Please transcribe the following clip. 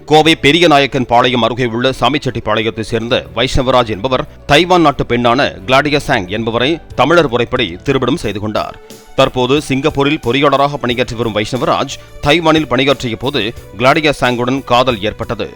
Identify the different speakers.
Speaker 1: கோவை பெரியநாயக்கன் பாளையம் அருகே உள்ள சாமிச்செட்டிப்பாளையத்தைச் சேர்ந்த வைஷ்ணவராஜ் என்பவர் தைவான் நாட்டு பெண்ணான கிளாடியா சாங் என்பவரை தமிழர் முறைப்படி திருமணம் செய்து கொண்டார். தற்போது சிங்கப்பூரில் பொறியாளராக பணியாற்றி வரும் வைஷ்ணவராஜ் தைவானில் பணியாற்றிய போது கிளாடியா சாங்குடன் காதல் ஏற்பட்டது.